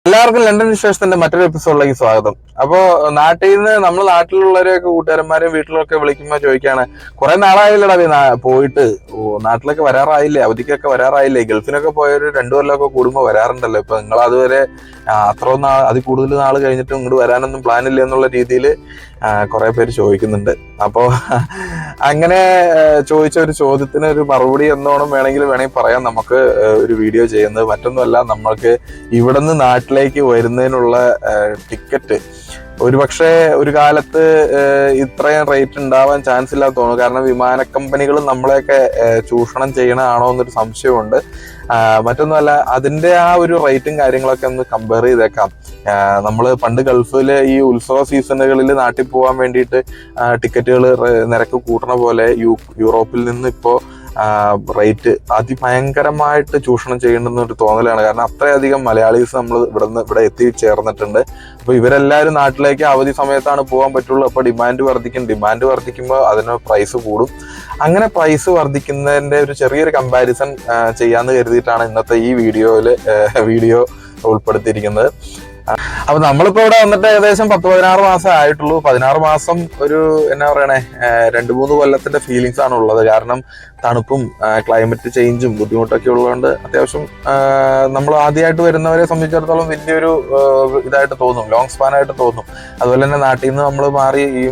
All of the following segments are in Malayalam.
എല്ലാവർക്കും ലണ്ടൻ വിശേഷത്തിന്റെ മറ്റൊരു എപ്പിസോഡിലേക്ക് സ്വാഗതം. അപ്പോ നാട്ടിലുള്ളവരെയൊക്കെ കൂട്ടുകാരന്മാരെയും വീട്ടിലൊക്കെ വിളിക്കുമ്പോൾ ചോദിക്കാണ്, കുറെ നാളായില്ലടാ പോയിട്ട്. നാട്ടിലൊക്കെ വരാറായില്ലേ, അവധിക്കൊക്കെ വരാറായില്ലേ? ഗൾഫിനൊക്കെ പോയൊരു 2 കൊല്ലമൊക്കെ കൂടുമ്പോൾ വരാറുണ്ടല്ലോ. ഇപ്പൊ നിങ്ങൾ അതുവരെ അത്രയും അതിൽ കൂടുതൽ നാൾ കഴിഞ്ഞിട്ടും ഇങ്ങോട്ട് വരാനൊന്നും പ്ലാൻ ഇല്ല എന്നുള്ള രീതിയിൽ കുറെ പേര് ചോദിക്കുന്നുണ്ട്. അപ്പോ അങ്ങനെ ചോദിച്ച ഒരു ചോദ്യത്തിന് ഒരു മറുപടി എന്നോണം വേണമെങ്കിൽ പറയാം. നമുക്ക് ഒരു വീഡിയോ ചെയ്യുന്നത് മറ്റൊന്നുമല്ല, നമ്മൾക്ക് ഇവിടുന്ന് നാട്ടിലേക്ക് വരുന്നതിനുള്ള ടിക്കറ്റ് ഒരുപക്ഷെ ഒരു കാലത്ത് ഇത്രയും റേറ്റ് ഉണ്ടാവാൻ ചാൻസ് ഇല്ലാത്ത തോന്നുന്നു. കാരണം വിമാന കമ്പനികൾ നമ്മളെയൊക്കെ ചൂഷണം ചെയ്യണതാണോ എന്നൊരു സംശയമുണ്ട്. മറ്റൊന്നുമല്ല, അതിന്റെ ആ ഒരു റേറ്റും കാര്യങ്ങളൊക്കെ ഒന്ന് കമ്പയർ ചെയ്തേക്കാം. നമ്മൾ പണ്ട് ഗൾഫില് ഈ ഉത്സവ സീസണുകളിൽ നാട്ടിൽ പോകാൻ വേണ്ടിയിട്ട് ടിക്കറ്റുകൾ നിരക്ക് കൂട്ടണ പോലെ യൂറോപ്പിൽ നിന്ന് ഇപ്പോൾ റേറ്റ് അതിഭയങ്കരമായിട്ട് ചൂഷണം ചെയ്യേണ്ടുന്ന ഒരു തോന്നലാണ്. കാരണം അത്രയധികം മലയാളീസ് നമ്മൾ ഇവിടെ എത്തിച്ചേർന്നിട്ടുണ്ട്. അപ്പൊ ഇവരെല്ലാവരും നാട്ടിലേക്ക് അവധി സമയത്താണ് പോകാൻ പറ്റുള്ളൂ. അപ്പൊ ഡിമാൻഡ് വർദ്ധിക്കുമ്പോൾ അതിന് പ്രൈസ് കൂടും. അങ്ങനെ പ്രൈസ് വർദ്ധിക്കുന്നതിന്റെ ഒരു ചെറിയൊരു കമ്പാരിസൺ ചെയ്യാന്ന് കരുതിയിട്ടാണ് ഇന്നത്തെ ഈ വീഡിയോ ഉൾപ്പെടുത്തിയിരിക്കുന്നത്. അപ്പൊ നമ്മളിപ്പോ ഇവിടെ വന്നിട്ട് ഏകദേശം 10-16 മാസം ആയിട്ടുള്ളൂ. 16 മാസം ഒരു എന്നാ പറയണേ 2-3 കൊല്ലത്തിന്റെ ഫീലിങ്സ് ആണ് ഉള്ളത്. കാരണം തണുപ്പും ക്ലൈമറ്റ് ചേഞ്ചും ബുദ്ധിമുട്ടൊക്കെ ഉള്ളതുകൊണ്ട് അത്യാവശ്യം നമ്മൾ ആദ്യമായിട്ട് വരുന്നവരെ സംബന്ധിച്ചിടത്തോളം വലിയൊരു ഇതായിട്ട് തോന്നും, ലോങ് സ്പാൻ ആയിട്ട് തോന്നും. അതുപോലെ തന്നെ നാട്ടിൽ നിന്ന് നമ്മൾ മാറി ഈ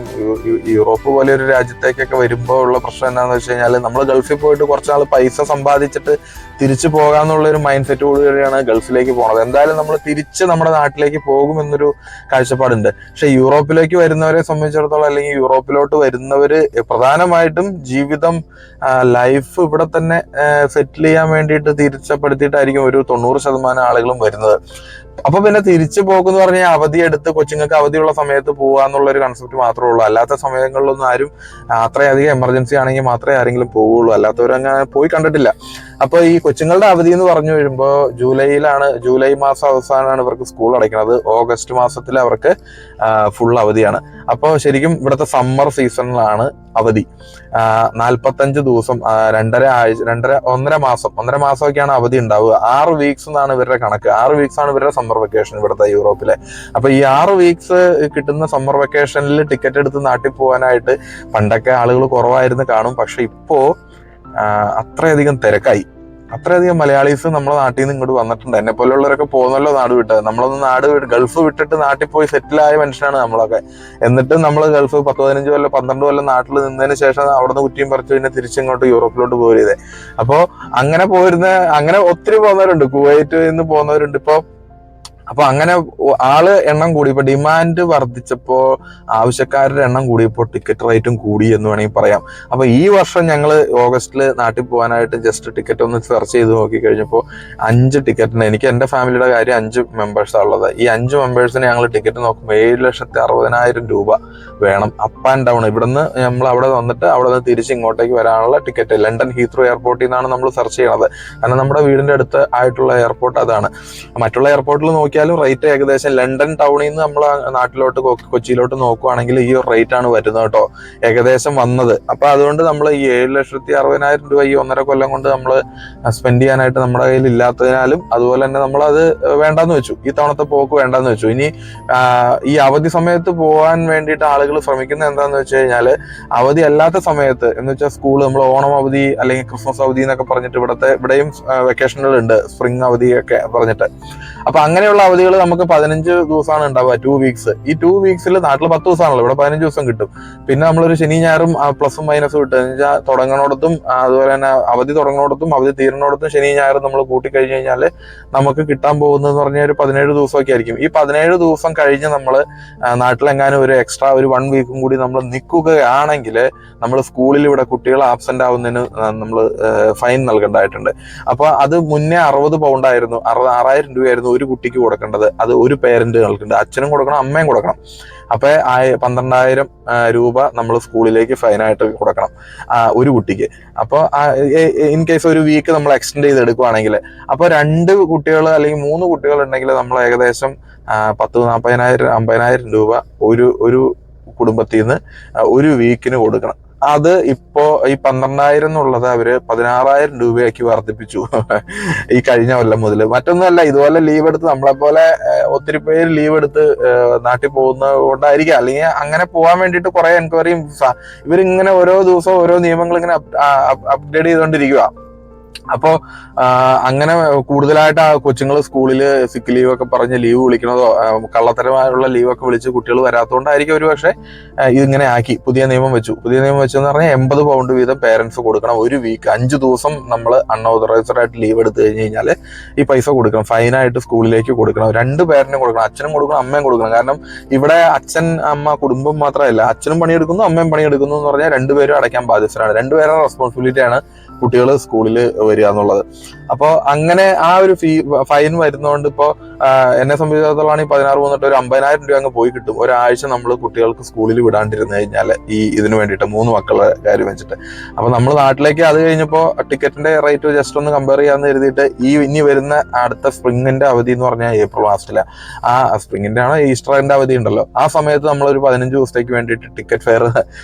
യൂറോപ്പ് പോലെ ഒരു രാജ്യത്തേക്കൊക്കെ വരുമ്പോൾ ഉള്ള പ്രശ്നം എന്താണെന്ന് വെച്ച് കഴിഞ്ഞാൽ, നമ്മൾ ഗൾഫിൽ പോയിട്ട് കുറച്ചാൾ പൈസ സമ്പാദിച്ചിട്ട് തിരിച്ചു പോകാന്നുള്ള ഒരു മൈൻഡ് സെറ്റ് കൂടിയാണ് ഗൾഫിലേക്ക് പോണത്. എന്തായാലും നമ്മൾ തിരിച്ച് നമ്മുടെ നാട്ടിലേക്ക് പോകുമെന്നൊരു കാഴ്ചപ്പാടുണ്ട്. പക്ഷെ യൂറോപ്പിലേക്ക് വരുന്നവരെ സംബന്ധിച്ചിടത്തോളം, അല്ലെങ്കിൽ യൂറോപ്പിലോട്ട് വരുന്നവര് പ്രധാനമായിട്ടും ജീവിതം ലൈഫ് ഇവിടെ തന്നെ സെറ്റിൽ ചെയ്യാൻ വേണ്ടിയിട്ട് തിരിച്ചപ്പെടുത്തിയിട്ടായിരിക്കും ഒരു 90% ആളുകളും വരുന്നത്. അപ്പൊ പിന്നെ തിരിച്ചു പോകുന്ന പറഞ്ഞാൽ അവധി എടുത്ത് കൊച്ചുങ്ങൾക്ക് അവധിയുള്ള സമയത്ത് പോവാന്നുള്ള ഒരു കൺസെപ്റ്റ് മാത്രമേ ഉള്ളൂ. അല്ലാത്ത സമയങ്ങളിലൊന്നും ആരും അത്രയധികം എമർജൻസി ആണെങ്കിൽ മാത്രമേ ആരെങ്കിലും പോവുള്ളൂ. അല്ലാത്തവരങ്ങനെ പോയി കണ്ടിട്ടില്ല. അപ്പൊ ഈ കൊച്ചുങ്ങളുടെ അവധി എന്ന് പറഞ്ഞു വരുമ്പോൾ ജൂലൈ മാസം അവസാനമാണ് ഇവർക്ക് സ്കൂൾ അടയ്ക്കുന്നത്. ഓഗസ്റ്റ് മാസത്തിൽ അവർക്ക് ഫുൾ അവധിയാണ്. അപ്പോൾ ശരിക്കും ഇവിടുത്തെ സമ്മർ സീസണിലാണ് അവധി. 45 ദിവസം, 1.5 മാസമൊക്കെയാണ് അവധി ഉണ്ടാവുക. 6 വീക്സ് എന്നാണ് ഇവരുടെ കണക്ക്. 6 വീക്സ് ആണ് ഇവരുടെ സമ്മർ വെക്കേഷൻ ഇവിടുത്തെ യൂറോപ്പിലെ. അപ്പൊ ഈ 6 വീക്സ് കിട്ടുന്ന സമ്മർ വെക്കേഷനിൽ ടിക്കറ്റ് എടുത്ത് നാട്ടിൽ പോകാനായിട്ട് പണ്ടൊക്കെ ആളുകൾ കുറവായിരുന്നു കാണും. പക്ഷെ ഇപ്പോ അത്രയധികം തിരക്കായി. അത്രയധികം മലയാളീസ് നമ്മളെ നാട്ടിൽ നിന്ന് ഇങ്ങോട്ട് വന്നിട്ടുണ്ട്. എന്നെ പോലുള്ളവരൊക്കെ പോകുന്നല്ലോ നാട് വിട്ട്. നമ്മളൊന്ന് ഗൾഫ് വിട്ടിട്ട് നാട്ടിൽ പോയി സെറ്റിലായ മനുഷ്യനാണ് നമ്മളൊക്കെ. എന്നിട്ട് നമ്മൾ ഗൾഫ് 10-15 കൊല്ലം 12 കൊല്ലം നാട്ടിൽ നിന്നതിന് ശേഷം അവിടുന്ന് കുറ്റിയും പറിച്ചു പിന്നെ തിരിച്ചിങ്ങോട്ട് യൂറോപ്പിലോട്ട് പോരുതേ. അപ്പോ അങ്ങനെ ഒത്തിരി പോകുന്നവരുണ്ട്. കുവൈറ്റിൽ നിന്ന് പോകുന്നവരുണ്ട് ഇപ്പൊ. അപ്പൊ അങ്ങനെ എണ്ണം കൂടി. ഇപ്പൊ ഡിമാൻഡ് വർദ്ധിച്ചപ്പോ ആവശ്യക്കാരുടെ എണ്ണം കൂടിയപ്പോൾ ടിക്കറ്റ് റേറ്റും കൂടി എന്ന് വേണമെങ്കിൽ പറയാം. അപ്പൊ ഈ വർഷം ഞങ്ങൾ ഓഗസ്റ്റില് നാട്ടിൽ പോകാനായിട്ട് ജസ്റ്റ് ടിക്കറ്റ് ഒന്ന് സെർച്ച് ചെയ്ത് നോക്കി കഴിഞ്ഞപ്പോൾ 5 ടിക്കറ്റിന്, എനിക്ക് എന്റെ ഫാമിലിയുടെ കാര്യം 5 മെമ്പേഴ്സാണ് ഉള്ളത്. ഈ 5 മെമ്പേഴ്സിന് ഞങ്ങൾ ടിക്കറ്റ് നോക്കുമ്പോൾ 7,60,000 രൂപ വേണം അപ്പ് ആൻഡ് ഡൗൺ. ഇവിടുന്ന് നമ്മൾ അവിടെ വന്നിട്ട് അവിടെ നിന്ന് തിരിച്ച് ഇങ്ങോട്ടേക്ക് വരാനുള്ള ടിക്കറ്റ്. ലണ്ടൻ ഹീത്രോ എയർപോർട്ടിൽ നിന്നാണ് നമ്മൾ സെർച്ച് ചെയ്യണത്. കാരണം നമ്മുടെ വീടിന്റെ അടുത്ത് ആയിട്ടുള്ള എയർപോർട്ട് അതാണ്. മറ്റുള്ള എയർപോർട്ടിൽ നോക്കിയാലും റേറ്റ് ഏകദേശം ലണ്ടൻ ടൗണിൽ നിന്ന് നമ്മൾ നാട്ടിലോട്ട് കൊച്ചിയിലോട്ട് നോക്കുവാണെങ്കിൽ ഈ ഒരു റേറ്റ് ആണ് വരുന്നത് കേട്ടോ, ഏകദേശം വന്നത്. അപ്പൊ അതുകൊണ്ട് നമ്മൾ ഈ 7,60,000 രൂപ ഈ 1.5 കൊല്ലം കൊണ്ട് നമ്മൾ സ്പെൻഡ് ചെയ്യാനായിട്ട് നമ്മുടെ കയ്യിൽ ഇല്ലാത്തതിനാലും അതുപോലെ തന്നെ നമ്മൾ അത് വേണ്ടാന്ന് വെച്ചു. ഈ തവണത്തെ പോക്ക് വേണ്ടാന്ന് വെച്ചു. ഇനി ഈ അവധി സമയത്ത് പോകാൻ വേണ്ടിയിട്ട് ആളുകൾ ശ്രമിക്കുന്നത് എന്താന്ന് വെച്ച് കഴിഞ്ഞാല്, അവധി അല്ലാത്ത സമയത്ത് എന്ന് വെച്ചാൽ സ്കൂള്, നമ്മൾ ഓണം അവധി അല്ലെങ്കിൽ ക്രിസ്മസ് അവധി എന്നൊക്കെ പറഞ്ഞിട്ട് ഇവിടെയും വെക്കേഷനുകളുണ്ട്, സ്പ്രിംഗ് അവധിയൊക്കെ പറഞ്ഞിട്ട്. അപ്പൊ അങ്ങനെയുള്ള അവധികൾ നമുക്ക് 15 ദിവസമാണ് ഉണ്ടാവുക, 2 വീക്സ്. ഈ 2 വീക്സിൽ നാട്ടിൽ 10 ദിവസമാണല്ലോ, ഇവിടെ 15 ദിവസം കിട്ടും. പിന്നെ നമ്മളൊരു ശനി ഞായറും പ്ലസും മൈനസും ഇട്ട് വെച്ചാൽ തുടങ്ങണോടത്തും അതുപോലെ തന്നെ അവധി തുടങ്ങണോടത്തും അവധി തീരണോടത്തും ശനി ഞായറും നമ്മൾ കൂട്ടിക്കഴിഞ്ഞ് കഴിഞ്ഞാൽ നമുക്ക് കിട്ടാൻ പോകുന്നതെന്ന് പറഞ്ഞാൽ ഒരു 17 ദിവസമൊക്കെ ആയിരിക്കും. ഈ 17 ദിവസം കഴിഞ്ഞ് നമ്മൾ നാട്ടിലെങ്ങാനും ഒരു എക്സ്ട്രാ ഒരു 1 വീക്കും കൂടി നമ്മൾ നിൽക്കുകയാണെങ്കിൽ നമ്മൾ സ്കൂളിൽ ഇവിടെ കുട്ടികൾ ആബ്സെന്റ് ആവുന്നതിന് നമ്മൾ ഫൈൻ നൽകേണ്ടതായിട്ടുണ്ട്. അപ്പൊ അത് മുന്നേ 60 പൗണ്ടായിരുന്നു, 6,000 രൂപയായിരുന്നു ഒരു കുട്ടിക്ക് കൊടുക്കേണ്ടത്. അത് ഒരു പേരന്റ് നൽകുന്നുണ്ട്, അച്ഛനും കൊടുക്കണം അമ്മയും കൊടുക്കണം. അപ്പൊ 12,000 രൂപ നമ്മൾ സ്കൂളിലേക്ക് ഫൈനായിട്ട് കൊടുക്കണം ഒരു കുട്ടിക്ക്. അപ്പോൾ ഇൻ കേസ് ഒരു വീക്ക് നമ്മൾ എക്സ്റ്റെൻഡ് ചെയ്ത് എടുക്കുവാണെങ്കിൽ, അപ്പൊ 2 കുട്ടികൾ അല്ലെങ്കിൽ 3 കുട്ടികൾ ഉണ്ടെങ്കിൽ നമ്മൾ ഏകദേശം 40,000-50,000 രൂപ ഒരു കുടുംബത്തിൽ നിന്ന് ഒരു വീക്കിന് കൊടുക്കണം. അത് ഇപ്പോ ഈ 12,000 എന്നുള്ളത് അവര് 16,000 രൂപയാക്കി വർദ്ധിപ്പിച്ചു ഈ കഴിഞ്ഞ കൊല്ലം മുതൽ. മറ്റൊന്നുമല്ല, ഇതുപോലെ ലീവ് എടുത്ത് നമ്മളെ പോലെ ഒത്തിരി പേര് ലീവ് എടുത്ത് നാട്ടിൽ പോകുന്നത് കൊണ്ടായിരിക്കാം, അല്ലെങ്കിൽ അങ്ങനെ പോകാൻ വേണ്ടിയിട്ട് കുറെ എൻക്വയറിയും ഇവരിങ്ങനെ ഓരോ ദിവസവും ഓരോ നിയമങ്ങൾ ഇങ്ങനെ അപ്ഡേറ്റ് ചെയ്തുകൊണ്ടിരിക്കുക. അപ്പോ അങ്ങനെ കൂടുതലായിട്ട് ആ കൊച്ചുങ്ങൾ സ്കൂളിൽ സിക്ക് ലീവ് ഒക്കെ പറഞ്ഞ് ലീവ് വിളിക്കണതോ കള്ളത്തരമായുള്ള ലീവൊക്കെ വിളിച്ച് കുട്ടികൾ വരാത്തതുകൊണ്ടായിരിക്കും ഒരു പക്ഷേ ഇതിങ്ങനെ ആക്കി. പുതിയ നിയമം വെച്ചെന്ന് പറഞ്ഞാൽ 80 പൗണ്ട് വീതം പേരൻസ് കൊടുക്കണം ഒരു വീക്ക്. 5 ദിവസം നമ്മൾ അൺഓതറൈസ്ഡ് ആയിട്ട് ലീവ് എടുത്തു കഴിഞ്ഞ് കഴിഞ്ഞാൽ ഈ പൈസ കൊടുക്കണം, ഫൈനായിട്ട് സ്കൂളിലേക്ക് കൊടുക്കണം. 2 പേരന്റും കൊടുക്കണം, അച്ഛനും കൊടുക്കണം അമ്മയും കൊടുക്കണം. കാരണം ഇവിടെ അച്ഛൻ അമ്മ കുടുംബം മാത്രമല്ല, അച്ഛനും പണിയെടുക്കുന്നു അമ്മയും പണിയെടുക്കുന്നു എന്ന് പറഞ്ഞാൽ 2 പേരും അടയ്ക്കാൻ ബാധ്യസ്ഥരാണ്. 2 പേരുടെ റെസ്പോൺസിബിലിറ്റിയാണ് കുട്ടികൾ സ്കൂളിൽ വരിക എന്നുള്ളത്. അപ്പോൾ അങ്ങനെ ആ ഒരു ഫൈൻ വരുന്നതുകൊണ്ട് ഇപ്പോൾ എന്നെ സംബന്ധിച്ചിടത്തോളം ഈ 16 പോന്നിട്ട് ഒരു 50,000 രൂപ അങ്ങ് പോയി കിട്ടും ഒരാഴ്ച നമ്മൾ കുട്ടികൾക്ക് സ്കൂളിൽ വിടാണ്ടിരുന്നു കഴിഞ്ഞാൽ, ഈ ഇതിന് വേണ്ടിയിട്ട് 3 മക്കളുടെ കാര്യം വെച്ചിട്ട്. അപ്പൊ നമ്മൾ നാട്ടിലേക്ക് അത് കഴിഞ്ഞപ്പോൾ ടിക്കറ്റിന്റെ റേറ്റ് ജസ്റ്റ് ഒന്ന് കമ്പയർ ചെയ്യാന്ന് കരുതിയിട്ട് ഇനി വരുന്ന അടുത്ത സ്പ്രിങ്ങിന്റെ അവധി എന്ന് പറഞ്ഞാൽ ഏപ്രിൽ മാസത്തില്, ആ സ്പ്രിങ്ങിന്റെ ആണ് ഈസ്റ്ററിന്റെ അവധി ഉണ്ടല്ലോ, ആ സമയത്ത് നമ്മൾ ഒരു 15 ദിവസത്തേക്ക് വേണ്ടിയിട്ട് ടിക്കറ്റ് ഫെയർ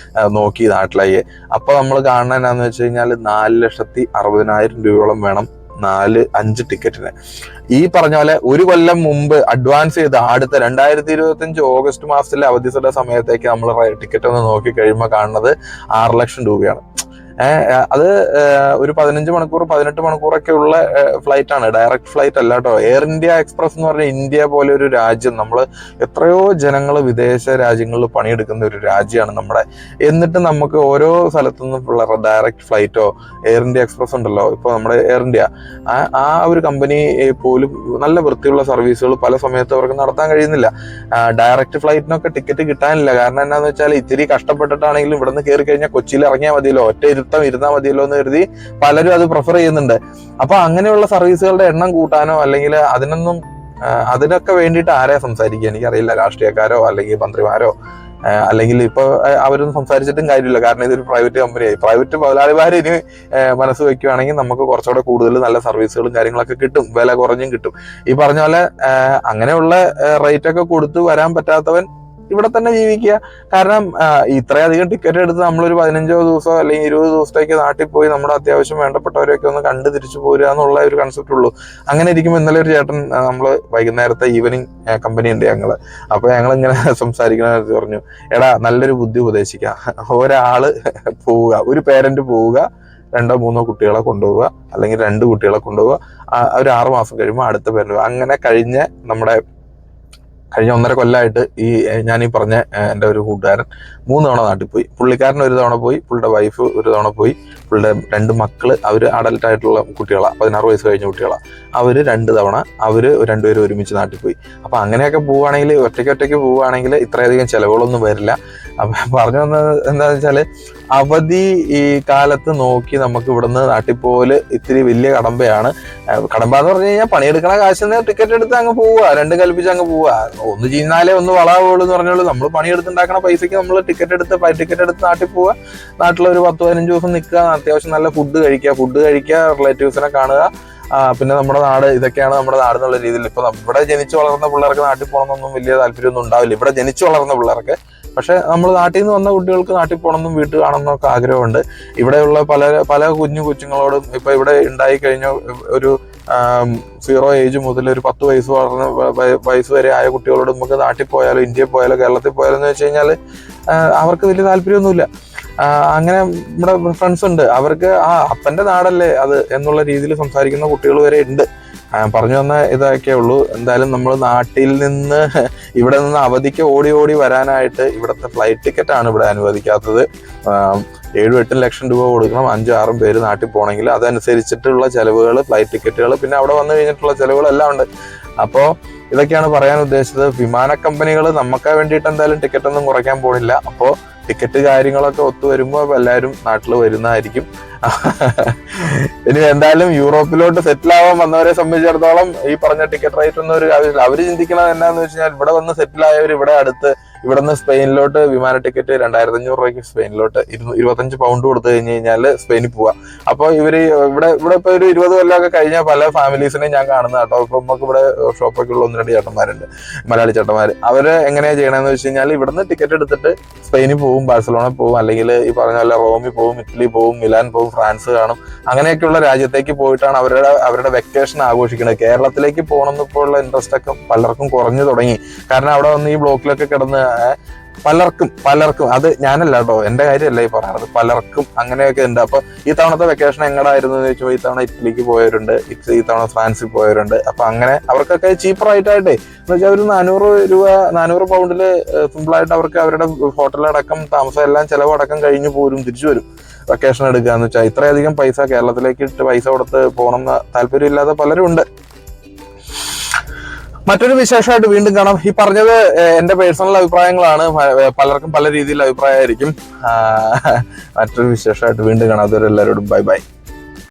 നോക്കി നാട്ടിലേക്ക്. അപ്പൊ നമ്മൾ കാണുന്നത് എന്താന്ന് വെച്ച് കഴിഞ്ഞാൽ 4,60,000 രൂപയോളം വേണം 4-5 ടിക്കറ്റിന്. ഈ പറഞ്ഞ പോലെ ഒരു കൊല്ലം മുമ്പ് അഡ്വാൻസ് ചെയ്ത് അടുത്ത 2025 ഓഗസ്റ്റ് മാസത്തിലെ അവധിയുടെ സമയത്തേക്ക് നമ്മൾ ടിക്കറ്റ് ഒന്ന് നോക്കി കഴിയുമ്പോൾ കാണുന്നത് 6 ലക്ഷം രൂപയാണ്. അത് ഒരു 15 മണിക്കൂർ 18 മണിക്കൂറൊക്കെ ഉള്ള ഫ്ലൈറ്റ് ആണ്, ഡയറക്റ്റ് ഫ്ലൈറ്റ് അല്ല കേട്ടോ. എയർ ഇന്ത്യ എക്സ്പ്രസ് എന്ന് പറഞ്ഞാൽ ഇന്ത്യ പോലെ ഒരു രാജ്യം, നമ്മൾ എത്രയോ ജനങ്ങൾ വിദേശ രാജ്യങ്ങളിൽ പണിയെടുക്കുന്ന ഒരു രാജ്യമാണ് നമ്മുടെ. എന്നിട്ട് നമുക്ക് ഓരോ സ്ഥലത്തുനിന്നും ഡയറക്റ്റ് ഫ്ലൈറ്റോ എയർ ഇന്ത്യ എക്സ്പ്രസ് ഉണ്ടല്ലോ, ഇപ്പോൾ നമ്മുടെ എയർ ഇന്ത്യ ആ ഒരു കമ്പനി പോലും നല്ല വൃത്തിയുള്ള സർവീസുകൾ പല സമയത്ത് അവർക്ക് നടത്താൻ കഴിയുന്നില്ല. ഡയറക്റ്റ് ഫ്ലൈറ്റിനൊക്കെ ടിക്കറ്റ് കിട്ടാനില്ല. കാരണം എന്താണെന്ന് വെച്ചാൽ ഇത്തിരി കഷ്ടപ്പെട്ടിട്ടാണെങ്കിലും ഇവിടെ നിന്ന് കയറി കഴിഞ്ഞാൽ കൊച്ചിയിൽ ഇറങ്ങിയാൽ മതിയല്ലോ, ഒറ്റ ഇരുന്നാൽ മതിയല്ലോ എന്ന് കരുതി പലരും അത് പ്രിഫർ ചെയ്യുന്നുണ്ട്. അപ്പൊ അങ്ങനെയുള്ള സർവീസുകളുടെ എണ്ണം കൂട്ടാനോ അല്ലെങ്കിൽ അതിനൊക്കെ വേണ്ടിയിട്ട് ആരെയാ സംസാരിക്കുക എനിക്കറിയില്ല. രാഷ്ട്രീയക്കാരോ അല്ലെങ്കിൽ മന്ത്രിമാരോ അല്ലെങ്കിൽ ഇപ്പൊ അവരൊന്നും സംസാരിച്ചിട്ടും കാര്യമില്ല. കാരണം ഇതൊരു പ്രൈവറ്റ് കമ്പനിയായി. പ്രൈവറ്റ് മുതലാളിമാർ ഇനി മനസ്സ് വെക്കുകയാണെങ്കിൽ നമുക്ക് കുറച്ചുകൂടെ കൂടുതൽ നല്ല സർവീസുകളും കാര്യങ്ങളൊക്കെ കിട്ടും, വില കുറഞ്ഞും കിട്ടും. ഈ പറഞ്ഞ പോലെ അങ്ങനെയുള്ള റേറ്റ് ഒക്കെ കൊടുത്ത് വരാൻ പറ്റാത്തവൻ ഇവിടെ തന്നെ ജീവിക്കുക. കാരണം ഇത്രയധികം ടിക്കറ്റ് എടുത്ത് നമ്മളൊരു 15 ദിവസമോ അല്ലെങ്കിൽ 20 ദിവസത്തേക്ക് നാട്ടിൽ പോയി നമ്മുടെ അത്യാവശ്യം വേണ്ടപ്പെട്ടവരെയൊക്കെ ഒന്ന് കണ്ട് തിരിച്ചു പോരുക എന്നുള്ള ഒരു കൺസെപ്റ്റ് ഉള്ളൂ. അങ്ങനെ ഇരിക്കുമ്പോൾ ഇന്നലെ ഒരു ചേട്ടൻ നമ്മൾ വൈകുന്നേരത്തെ ഈവനിങ് കമ്പനി ഉണ്ട് ഞങ്ങള്, അപ്പൊ ഞങ്ങൾ ഇങ്ങനെ സംസാരിക്കണ പറഞ്ഞു, എടാ നല്ലൊരു ബുദ്ധി ഉപദേശിക്കാം, ഒരാള് പോവുക, ഒരു പേരന്റ് പോവുക, 2-3 കുട്ടികളെ കൊണ്ടുപോവുക, അല്ലെങ്കിൽ 2 കുട്ടികളെ കൊണ്ടുപോവുക, ഒരു 6 മാസം കഴിയുമ്പോൾ അടുത്ത പേരന്റ്. അങ്ങനെ കഴിഞ്ഞ 1.5 കൊല്ലമായിട്ട് ഞാൻ ഈ പറഞ്ഞ എൻ്റെ ഒരു കൂട്ടുകാരൻ 3 തവണ നാട്ടിൽ പോയി. പുള്ളിക്കാരൻ ഒരു തവണ പോയി, പുള്ളിയുടെ വൈഫ് ഒരു തവണ പോയി, പുള്ളിയുടെ 2 മക്കള് അവർ അഡൽട്ട് ആയിട്ടുള്ള കുട്ടികളാണ്, 16 വയസ്സ് കഴിഞ്ഞ കുട്ടികളാണ്, അവര് 2 തവണ അവര് 2 പേരും ഒരുമിച്ച് നാട്ടിൽ പോയി. അപ്പൊ അങ്ങനെയൊക്കെ പോവുകയാണെങ്കിൽ, ഒറ്റയ്ക്ക് പോവുകയാണെങ്കിൽ ഇത്രയധികം ചെലവുകളൊന്നും വരില്ല. അപ്പൊ പറഞ്ഞു വന്നത് എന്താണെന്ന് വെച്ചാല്, അവധി ഈ കാലത്ത് നോക്കി നമുക്ക് ഇവിടുന്ന് നാട്ടിൽ പോല് ഇത്തിരി വലിയ കടമ്പയാണ്. കടമ്പ എന്ന് പറഞ്ഞു കഴിഞ്ഞാൽ പണിയെടുക്കണ കാശിന്ന് ടിക്കറ്റ് എടുത്ത് അങ്ങ് പോവുക, 2 കൽപ്പിച്ച് അങ്ങ് പോവുക. ഒന്ന് ചെയ്യുന്നാലേ ഒന്ന് വളാവുള്ളൂ എന്ന് പറഞ്ഞോളൂ. നമ്മൾ പണിയെടുത്തുണ്ടാക്കണ പൈസക്ക് നമ്മൾ ടിക്കറ്റ് എടുത്ത് നാട്ടിൽ പോവുക, നാട്ടിലൊരു 10-15 ദിവസം നിൽക്കുക, അത്യാവശ്യം നല്ല ഫുഡ് കഴിക്കുക, റിലേറ്റീവ്സിനെ കാണുക. പിന്നെ നമ്മുടെ നാട്, ഇതൊക്കെയാണ് നമ്മുടെ നാട് എന്നുള്ള രീതിയിൽ. ഇപ്പൊ ഇവിടെ ജനിച്ചു വളർന്ന പിള്ളേർക്ക് നാട്ടിൽ പോകണമെന്നൊന്നും വലിയ താല്പര്യമൊന്നും ഉണ്ടാവില്ല, ഇവിടെ ജനിച്ചു വളർന്ന പിള്ളേർക്ക്. പക്ഷെ നമ്മൾ നാട്ടിൽ നിന്ന് വന്ന കുട്ടികൾക്ക് നാട്ടിൽ പോകണമെന്നും വീട്ടിൽ കാണണമെന്നൊക്കെ ആഗ്രഹമുണ്ട്. ഇവിടെയുള്ള പല കൊച്ചുങ്ങളോടും ഇപ്പൊ ഇവിടെ ഉണ്ടായി കഴിഞ്ഞ ഒരു 0 ഏജ് മുതൽ ഒരു 10 വയസ്സ് വരെ ആയ കുട്ടികളോട് നമുക്ക് നാട്ടിൽ പോയാലോ ഇന്ത്യയിൽ പോയാലോ കേരളത്തിൽ പോയാലോ എന്ന് വെച്ച് കഴിഞ്ഞാൽ അവർക്ക് വലിയ താല്പര്യമൊന്നുമില്ല. അങ്ങനെ നമ്മുടെ ഫ്രണ്ട്സ് ഉണ്ട്, അവർക്ക് അപ്പന്റെ നാടല്ലേ അത് എന്നുള്ള രീതിയിൽ സംസാരിക്കുന്ന കുട്ടികൾ വരെ ഉണ്ട്. പറഞ്ഞു വന്ന ഇതൊക്കെ ഉള്ളൂ. എന്തായാലും നമ്മൾ നാട്ടിൽ നിന്ന് ഇവിടെ നിന്ന് അവധിക്ക് ഓടി വരാനായിട്ട് ഇവിടുത്തെ ഫ്ലൈറ്റ് ടിക്കറ്റാണ് ഇവിടെ അനുവദിക്കാത്തത്. 7-8 ലക്ഷം രൂപ കൊടുക്കണം 5-6 പേര് നാട്ടിൽ പോകണമെങ്കിൽ. അതനുസരിച്ചിട്ടുള്ള ചെലവുകൾ, ഫ്ലൈറ്റ് ടിക്കറ്റുകൾ, പിന്നെ അവിടെ വന്നു കഴിഞ്ഞിട്ടുള്ള ചെലവുകളെല്ലാം ഉണ്ട്. അപ്പോൾ ഇതൊക്കെയാണ് പറയാൻ ഉദ്ദേശിച്ചത്. വിമാന കമ്പനികൾ നമുക്ക് വേണ്ടിയിട്ട് എന്തായാലും ടിക്കറ്റ് ഒന്നും കുറയ്ക്കാൻ പോണില്ല. അപ്പോൾ ടിക്കറ്റ് കാര്യങ്ങളൊക്കെ ഒത്തുവരുമ്പോൾ എല്ലാവരും നാട്ടിൽ വരുന്നതായിരിക്കും. ഇനി എന്തായാലും യൂറോപ്പിലോട്ട് സെറ്റിൽ ആവാൻ വന്നവരെ സംബന്ധിച്ചിടത്തോളം ഈ പറഞ്ഞ ടിക്കറ്റ് റേറ്റ് ഒന്നും ഒരു ആവശ്യമില്ല. അവര് ചിന്തിക്കുന്നത് എന്താണെന്ന് വെച്ച് കഴിഞ്ഞാൽ, ഇവിടെ വന്ന് സെറ്റിൽ ആയവർ ഇവിടെ അടുത്ത് ഇവിടുന്ന് സ്പെയിനിലോട്ട് വിമാന ടിക്കറ്റ് 2500 രൂപയ്ക്ക് സ്പെയിനിലോട്ട് 25 പൗണ്ട് കൊടുത്തു കഴിഞ്ഞ് കഴിഞ്ഞാൽ സ്പെയിനിൽ പോവാം. അപ്പോൾ ഇവര് ഇവിടെ ഇപ്പൊ ഒരു 20 കൊല്ലമൊക്കെ കഴിഞ്ഞ പല ഫാമിലീസിനെയും ഞാൻ കാണുന്ന കേട്ടോ. ഇപ്പൊ നമുക്ക് ഇവിടെ ഷോപ്പൊക്കെ ഉള്ള 1-2 ചേട്ടന്മാരുണ്ട്, മലയാളി ചേട്ടന്മാർ. അവര് എങ്ങനെയാ ചെയ്യണമെന്ന് വെച്ച് കഴിഞ്ഞാൽ ഇവിടുന്ന് ടിക്കറ്റ് എടുത്തിട്ട് സ്പെയിനിൽ പോകും, ബാഴ്സലോണ പോകും, അല്ലെങ്കിൽ ഈ പറഞ്ഞ പോലെ റോമിൽ പോകും, ഇറ്റലി പോകും, മിലാൻ പോകും, ഫ്രാൻസ് കാണും. അങ്ങനെയൊക്കെയുള്ള രാജ്യത്തേക്ക് പോയിട്ടാണ് അവരുടെ വെക്കേഷൻ ആഘോഷിക്കുന്നത്. കേരളത്തിലേക്ക് പോകണം എന്നിപ്പോൾ ഉള്ള ഇൻട്രസ്റ്റ് ഒക്കെ പലർക്കും കുറഞ്ഞു തുടങ്ങി. കാരണം അവിടെ വന്ന് ഈ ബ്ലോക്കിലൊക്കെ കിടന്ന് പലർക്കും അത് ഞാനല്ല കേട്ടോ, എന്റെ കാര്യമല്ല ഈ പറയുന്നത്, പലർക്കും അങ്ങനെയൊക്കെ ഉണ്ട്. അപ്പൊ ഈ തവണത്തെ വെക്കേഷൻ എങ്ങടായിരുന്നു എന്ന് ചോദിച്ചാൽ ഈ തവണ ഇറ്റലിക്ക് പോയവരുണ്ട്, ഈ തവണ ഫ്രാൻസിൽ പോയവരുണ്ട്. അപ്പൊ അങ്ങനെ അവർക്കൊക്കെ ചീപ്പ് റേറ്റായിട്ടേ എന്ന് വെച്ചാൽ ഒരു 400 പൗണ്ടില് സിമ്പിളായിട്ട് അവർക്ക് അവരുടെ ഹോട്ടലടക്കം താമസം എല്ലാം ചെലവടക്കം കഴിഞ്ഞു പോരും, തിരിച്ചു വരും. വെക്കേഷൻ എടുക്കുക എന്ന് വെച്ചാൽ ഇത്രയധികം പൈസ കേരളത്തിലേക്ക് ഇട്ട് പൈസ കൊടുത്ത് പോകണം എന്ന് താല്പര്യമില്ലാത്ത പലരും ഉണ്ട്. മറ്റൊരു വിശേഷമായിട്ട് വീണ്ടും കാണാം. ഈ പറഞ്ഞത് എന്റെ പേഴ്സണൽ അഭിപ്രായങ്ങളാണ്, പലർക്കും പല രീതിയിൽ അഭിപ്രായമായിരിക്കും. മറ്റൊരു വിശേഷമായിട്ട് വീണ്ടും കാണാം. അതുവരെ എല്ലാവരോടും ബൈ ബൈ.